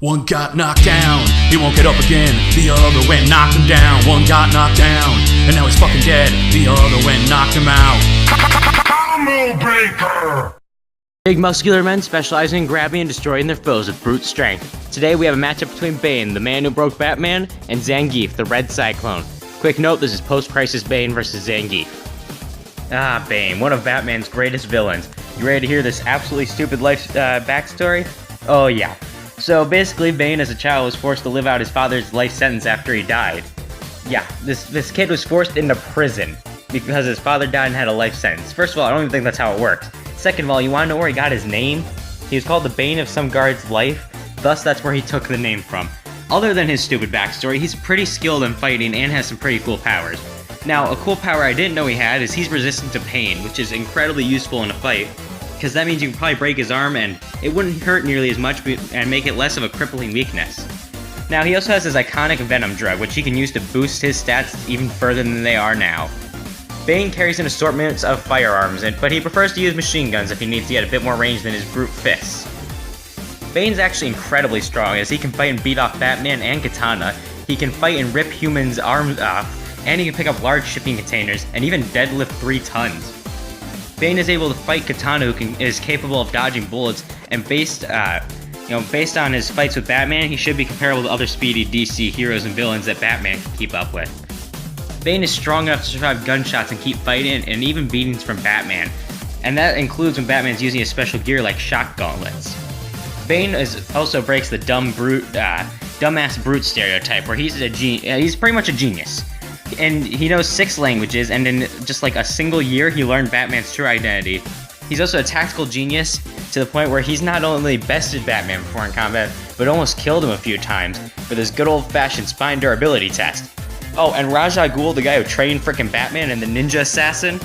One got knocked down, he won't get up again. The other went knocked him down. One got knocked down, and now he's fucking dead. The other went knocked him out. Combo Breaker! Big muscular men specializing in grabbing and destroying their foes with brute strength. Today we have a matchup between Bane, the man who broke Batman, and Zangief, the Red Cyclone. Quick note, this is post-crisis Bane versus Zangief. Bane, one of Batman's greatest villains. You ready to hear this absolutely stupid life backstory? Oh yeah. So basically, Bane as a child was forced to live out his father's life sentence after he died. Yeah, this kid was forced into prison because his father died and had a life sentence. First of all, I don't even think that's how it works. Second of all, you want to know where he got his name? He was called the Bane of some guard's life, thus that's where he took the name from. Other than his stupid backstory, he's pretty skilled in fighting and has some pretty cool powers. Now, a cool power I didn't know he had is he's resistant to pain, which is incredibly useful in a fight, because that means you can probably break his arm and it wouldn't hurt nearly as much and make it less of a crippling weakness. Now, he also has his iconic Venom drug, which he can use to boost his stats even further than they are now. Bane carries an assortment of firearms, but he prefers to use machine guns if he needs to get a bit more range than his brute fists. Bane's actually incredibly strong, as he can fight and beat off Batman and Katana, he can fight and rip humans' arms off, and he can pick up large shipping containers, and even deadlift 3 tons. Bane is able to fight Katana, who is capable of dodging bullets, and based on his fights with Batman, he should be comparable to other speedy DC heroes and villains that Batman can keep up with. Bane is strong enough to survive gunshots and keep fighting, and even beatings from Batman, and that includes when Batman's using his special gear like shock gauntlets. Bane also breaks the dumbass brute stereotype, where he's pretty much a genius. And he knows 6 languages, and in just like a single year, he learned Batman's true identity. He's also a tactical genius to the point where he's not only bested Batman before in combat, but almost killed him a few times with his good old-fashioned spine durability test. Oh, and Ra's al Ghul, the guy who trained frickin' Batman and the ninja assassin?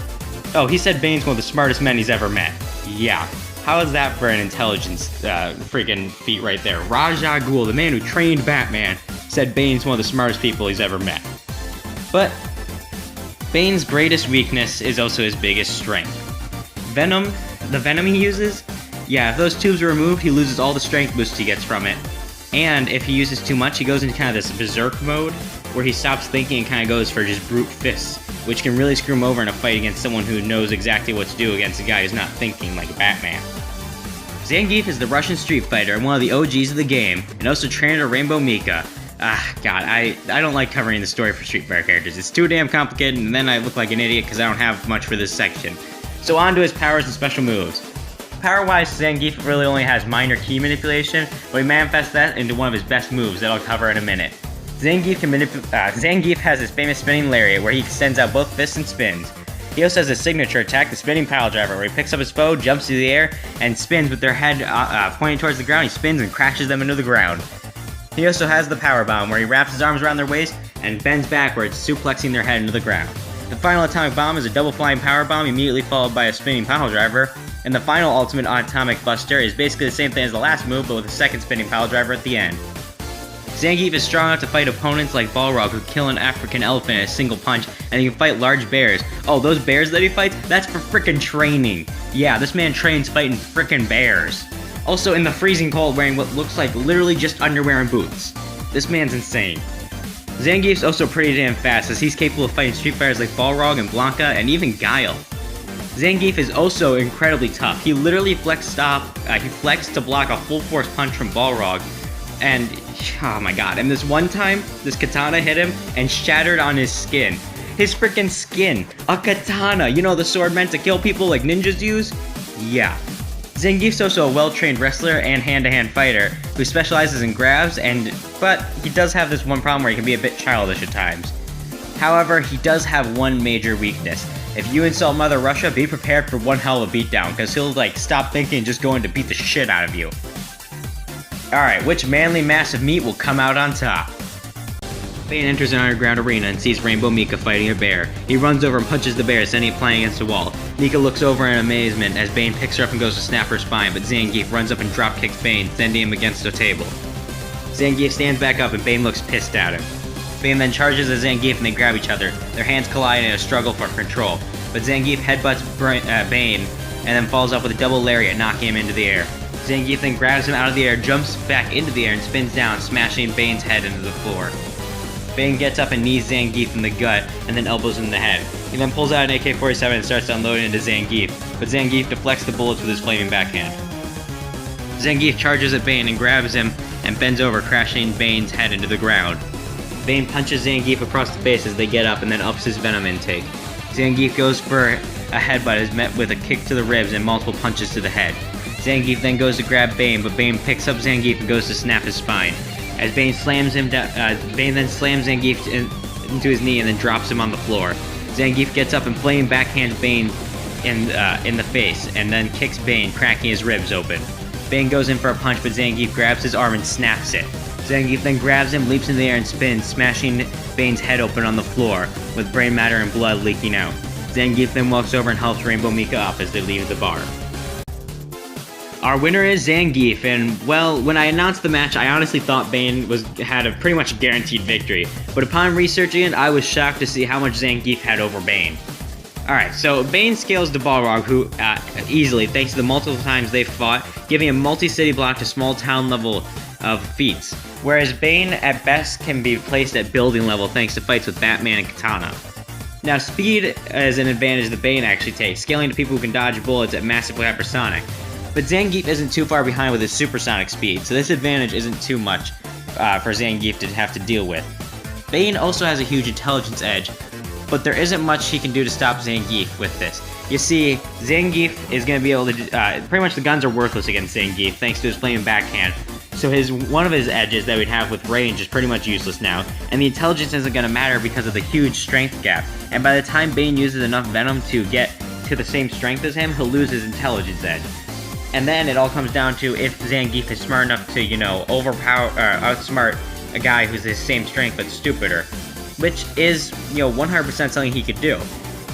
Oh, he said Bane's one of the smartest men he's ever met. Yeah. How is that for an intelligence freaking feat right there? Ra's al Ghul, the man who trained Batman, said Bane's one of the smartest people he's ever met. But Bane's greatest weakness is also his biggest strength. Venom, the venom he uses? Yeah, if those tubes are removed, he loses all the strength boost he gets from it. And if he uses too much, he goes into kind of this berserk mode, where he stops thinking and kind of goes for just brute fists, which can really screw him over in a fight against someone who knows exactly what to do against a guy who's not thinking like Batman. Zangief is the Russian street fighter and one of the OGs of the game, and also trained at Rainbow Mika. God, I don't like covering the story for Street Fighter characters. It's too damn complicated, and then I look like an idiot because I don't have much for this section. So on to his powers and special moves. Power-wise, Zangief really only has minor key manipulation, but he manifests that into one of his best moves that I'll cover in a minute. Zangief has his famous spinning lariat, where he extends out both fists and spins. He also has his signature attack, the spinning pile driver, where he picks up his foe, jumps through the air, and spins with their head pointing towards the ground. He spins and crashes them into the ground. He also has the power bomb, where he wraps his arms around their waist and bends backwards, suplexing their head into the ground. The final atomic bomb is a double flying power bomb, immediately followed by a spinning pile driver. And the final ultimate atomic buster is basically the same thing as the last move, but with a second spinning pile driver at the end. Zangief is strong enough to fight opponents like Balrog, who kill an African elephant in a single punch, and he can fight large bears. Oh, those bears that he fights? That's for frickin' training. Yeah, this man trains fighting frickin' bears. Also in the freezing cold, wearing what looks like literally just underwear and boots. This man's insane. Zangief's also pretty damn fast, as he's capable of fighting street fighters like Balrog and Blanca, and even Guile. Zangief is also incredibly tough. He literally flexed to block a full force punch from Balrog, and oh my god, and this one time, this katana hit him and shattered on his skin. His freaking skin! A katana! You know, the sword meant to kill people like ninjas use? Yeah. Zangief's also a well-trained wrestler and hand-to-hand fighter who specializes in grabs, but he does have this one problem where he can be a bit childish at times. However, he does have one major weakness. If you insult Mother Russia, be prepared for one hell of a beatdown, because he'll stop thinking and just going to beat the shit out of you. Alright, which manly mass of meat will come out on top? Bane enters an underground arena and sees Rainbow Mika fighting a bear. He runs over and punches the bear, sending it flying against a wall. Mika looks over in amazement as Bane picks her up and goes to snap her spine, but Zangief runs up and drop kicks Bane, sending him against a table. Zangief stands back up and Bane looks pissed at him. Bane then charges at Zangief and they grab each other. Their hands collide in a struggle for control, but Zangief headbutts Bane and then falls up with a double lariat, knocking him into the air. Zangief then grabs him out of the air, jumps back into the air, and spins down, smashing Bane's head into the floor. Bane gets up and knees Zangief in the gut, and then elbows him in the head. He then pulls out an AK-47 and starts unloading into Zangief, but Zangief deflects the bullets with his flaming backhand. Zangief charges at Bane and grabs him and bends over, crashing Bane's head into the ground. Bane punches Zangief across the face as they get up and then ups his venom intake. Zangief goes for a headbutt, is met with a kick to the ribs and multiple punches to the head. Zangief then goes to grab Bane, but Bane picks up Zangief and goes to snap his spine. As Bane slams him down, Bane then slams Zangief into his knee and then drops him on the floor. Zangief gets up and flaming backhands Bane in the face, and then kicks Bane, cracking his ribs open. Bane goes in for a punch, but Zangief grabs his arm and snaps it. Zangief then grabs him, leaps in the air, and spins, smashing Bane's head open on the floor, with brain matter and blood leaking out. Zangief then walks over and helps Rainbow Mika up as they leave the bar. Our winner is Zangief, and well, when I announced the match, I honestly thought Bane had a pretty much guaranteed victory, but upon researching it, I was shocked to see how much Zangief had over Bane. Alright, so Bane scales the Balrog, who easily, thanks to the multiple times they've fought, giving him multi-city block to small town level of feats, whereas Bane at best can be placed at building level thanks to fights with Batman and Katana. Now, speed is an advantage that Bane actually takes, scaling to people who can dodge bullets at massively hypersonic. But Zangief isn't too far behind with his supersonic speed, so this advantage isn't too much for Zangief to have to deal with. Bane also has a huge intelligence edge, but there isn't much he can do to stop Zangief with this. You see, Zangief is going to be able to pretty much the guns are worthless against Zangief thanks to his flaming backhand, so one of his edges that we'd have with range is pretty much useless now, and the intelligence isn't going to matter because of the huge strength gap, and by the time Bane uses enough venom to get to the same strength as him, he'll lose his intelligence edge. And then it all comes down to if Zangief is smart enough to, outsmart a guy who's his same strength but stupider, which is, 100% something he could do.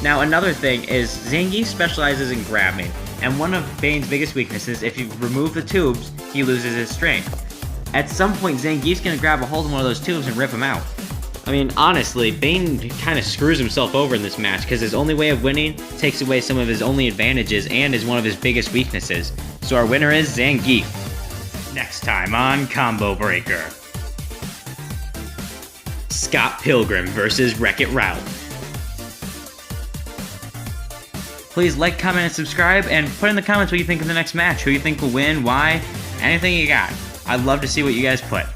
Now, another thing is Zangief specializes in grabbing, and one of Bane's biggest weaknesses, if you remove the tubes, he loses his strength. At some point, Zangief's gonna grab a hold of one of those tubes and rip him out. I mean, honestly, Bane kind of screws himself over in this match because his only way of winning takes away some of his only advantages and is one of his biggest weaknesses. So our winner is Zangief. Next time on Combo Breaker. Scott Pilgrim versus Wreck-It Ralph. Please like, comment, and subscribe, and put in the comments what you think of the next match, who you think will win, why, anything you got. I'd love to see what you guys put.